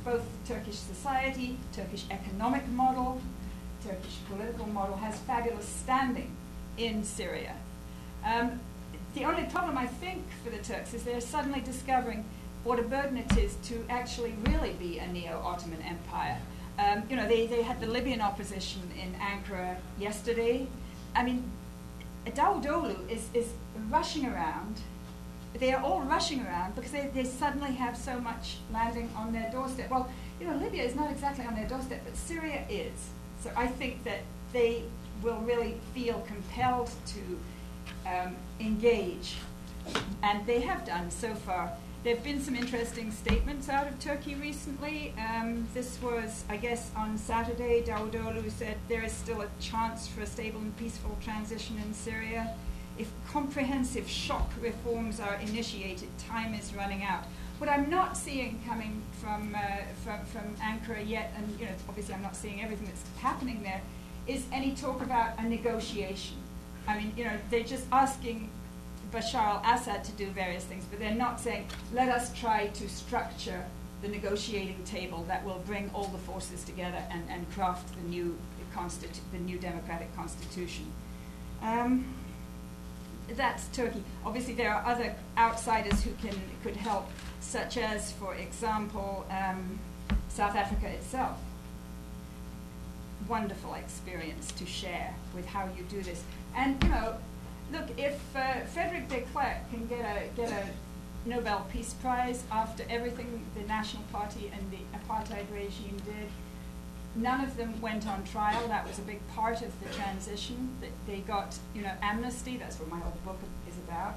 both Turkish society, Turkish economic model, Turkish political model has fabulous standing in Syria. The only problem, I think, for the Turks is they're suddenly discovering what a burden it is to actually really be a neo-Ottoman empire. They had the Libyan opposition in Ankara yesterday. I mean, Davutoglu is rushing around. They are all rushing around because they suddenly have so much landing on their doorstep. Well, Libya is not exactly on their doorstep, but Syria is. So I think that they will really feel compelled to engage, and they have done so far. There have been some interesting statements out of Turkey recently. This was, I guess, on Saturday. Davutoglu said there is still a chance for a stable and peaceful transition in Syria. If comprehensive shock reforms are initiated, time is running out. What I'm not seeing coming from Ankara yet, and obviously I'm not seeing everything that's happening there, is any talk about a negotiation. I mean, they're just asking Bashar al-Assad to do various things, but they're not saying, let us try to structure the negotiating table that will bring all the forces together and craft the new democratic constitution. That's Turkey. Obviously, there are other outsiders who could help, such as, for example, South Africa itself. Wonderful experience to share with how you do this. And look, if Frederick de Klerk can get a Nobel Peace Prize after everything the National Party and the apartheid regime did, none of them went on trial. That was a big part of the transition. That they got, amnesty. That's what my whole book is about.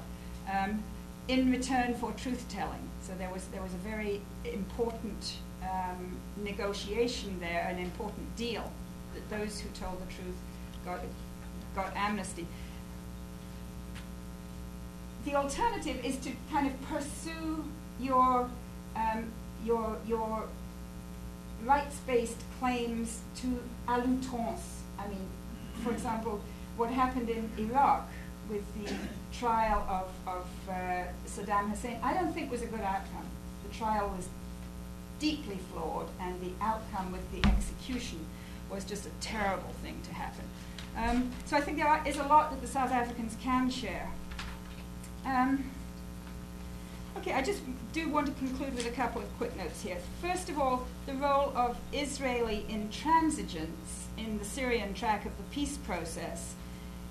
In return for truth-telling. So there was a very important negotiation there, an important deal that those who told the truth got amnesty. The alternative is to kind of pursue your rights-based claims to l'outrance. I mean, for example, what happened in Iraq with the trial of Saddam Hussein, I don't think was a good outcome. The trial was deeply flawed, and the outcome with the execution was just a terrible thing to happen. So I think there is a lot that the South Africans can share. Okay, I just do want to conclude with a couple of quick notes here. First of all, the role of Israeli intransigence in the Syrian track of the peace process,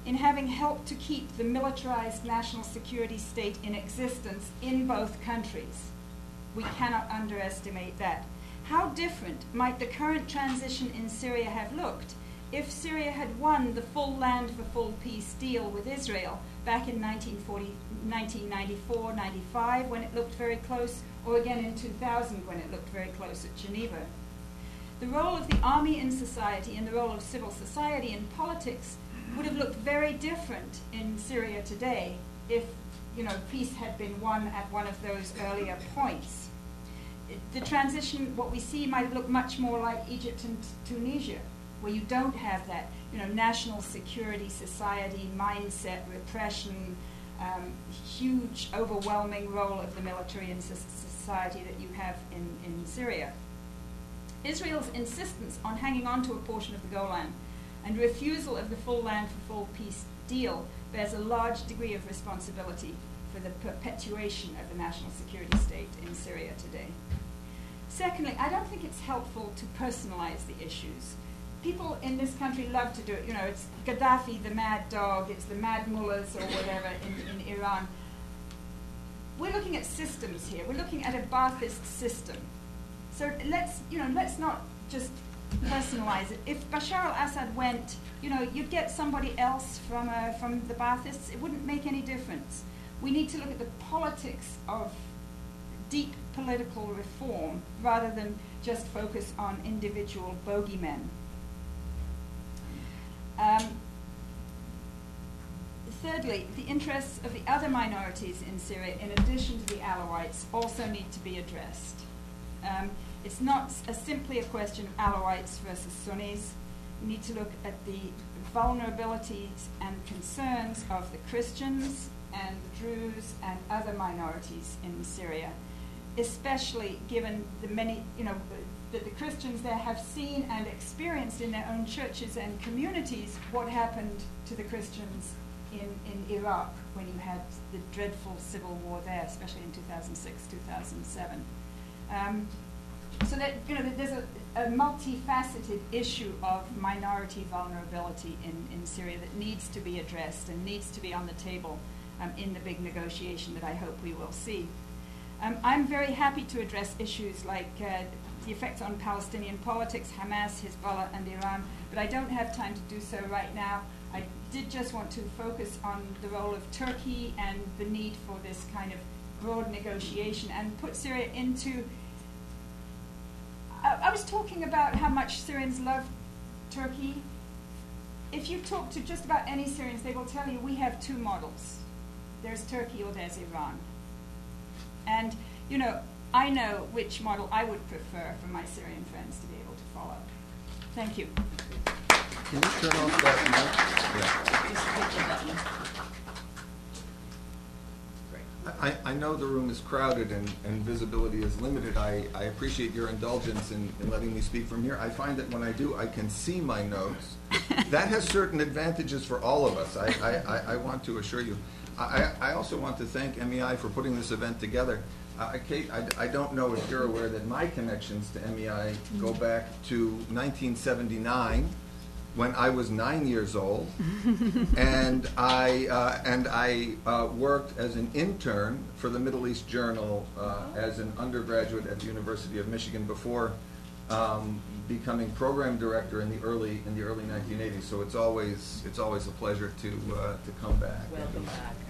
in having helped to keep the militarized national security state in existence in both countries. We cannot underestimate that. How different might the current transition in Syria have looked if Syria had won the full land for full peace deal with Israel back in 1994, 95, when it looked very close, or again in 2000 when it looked very close at Geneva. The role of the army in society and the role of civil society in politics would have looked very different in Syria today if, peace had been won at one of those earlier points. The transition, what we see, might look much more like Egypt and Tunisia, where you don't have that, national security society mindset, repression, huge, overwhelming role of the military in society that you have in Syria. Israel's insistence on hanging on to a portion of the Golan and refusal of the full land for full peace deal bears a large degree of responsibility for the perpetuation of the national security state in Syria today. Secondly, I don't think it's helpful to personalize the issues. People in this country love to do it. It's Gaddafi, the mad dog, it's the mad mullahs or whatever in Iran. We're looking at systems here. We're looking at a Ba'athist system. So let's not just personalize it. If Bashar al-Assad went, you'd get somebody else from the Ba'athists. It wouldn't make any difference. We need to look at the politics of deep political reform rather than just focus on individual bogeymen. Thirdly, the interests of the other minorities in Syria, in addition to the Alawites, also need to be addressed. It's not simply a question of Alawites versus Sunnis. We need to look at the vulnerabilities and concerns of the Christians and the Druze and other minorities in Syria. especially given the many, that the Christians there have seen and experienced in their own churches and communities what happened to the Christians in Iraq when you had the dreadful civil war there, especially in 2006, 2007. So that there's a multifaceted issue of minority vulnerability in Syria that needs to be addressed and needs to be on the table in the big negotiation that I hope we will see. I'm very happy to address issues like the effects on Palestinian politics, Hamas, Hezbollah, and Iran, but I don't have time to do so right now. I did just want to focus on the role of Turkey and the need for this kind of broad negotiation and put Syria into... I was talking about how much Syrians love Turkey. If you talk to just about any Syrians, they will tell you we have two models. There's Turkey or there's Iran. And, I know which model I would prefer for my Syrian friends to be able to follow. Thank you. Can you turn off that mic? Yeah. I know the room is crowded and visibility is limited. I appreciate your indulgence in letting me speak from here. I find that when I do, I can see my notes. That has certain advantages for all of us, I want to assure you. I also want to thank MEI for putting this event together. Kate, I don't know if you're aware that my connections to MEI go back to 1979, when I was 9 years old, and I worked as an intern for the Middle East Journal as an undergraduate at the University of Michigan before becoming program director in the early 1980s. So it's always a pleasure to come back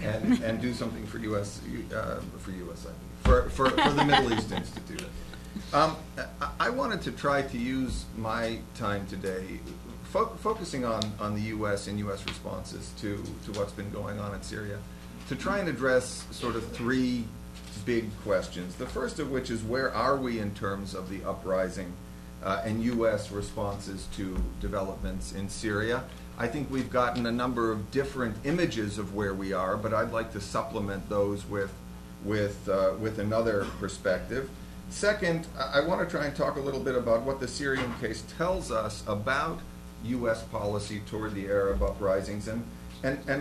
and do something for for the Middle East Institute. I wanted to try to use my time today focusing on the U.S. and U.S. responses to what's been going on in Syria, to try and address sort of three big questions. The first of which is, where are we in terms of the uprising and U.S. responses to developments in Syria? I think we've gotten a number of different images of where we are, but I'd like to supplement those with another perspective. Second, I want to try and talk a little bit about what the Syrian case tells us about U.S. policy toward the Arab uprisings and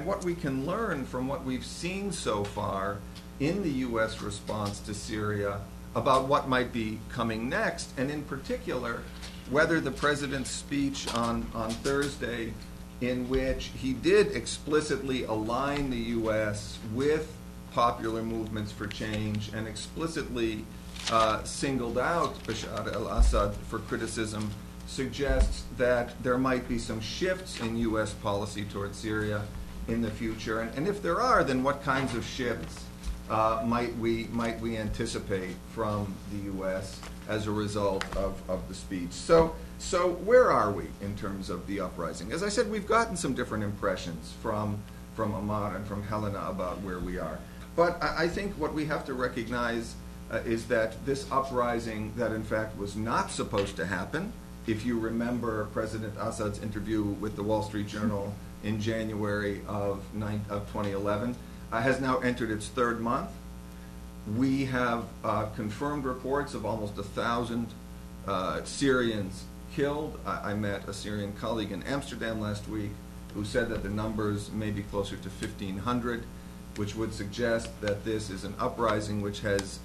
what we can learn from what we've seen so far in the U.S. response to Syria about what might be coming next, and in particular, whether the president's speech on Thursday, in which he did explicitly align the U.S. with popular movements for change and explicitly singled out Bashar al-Assad for criticism, suggests that there might be some shifts in U.S. policy towards Syria in the future, and if there are, then what kinds of shifts might we anticipate from the U.S. as a result of the speech? So where are we in terms of the uprising? As I said, we've gotten some different impressions from Ammar and from Helena about where we are. But I think what we have to recognize is that this uprising that in fact was not supposed to happen, if you remember President Assad's interview with the Wall Street Journal in January of 2011, has now entered its third month. We have confirmed reports of almost 1,000 Syrians killed. I met a Syrian colleague in Amsterdam last week who said that the numbers may be closer to 1,500, which would suggest that this is an uprising which has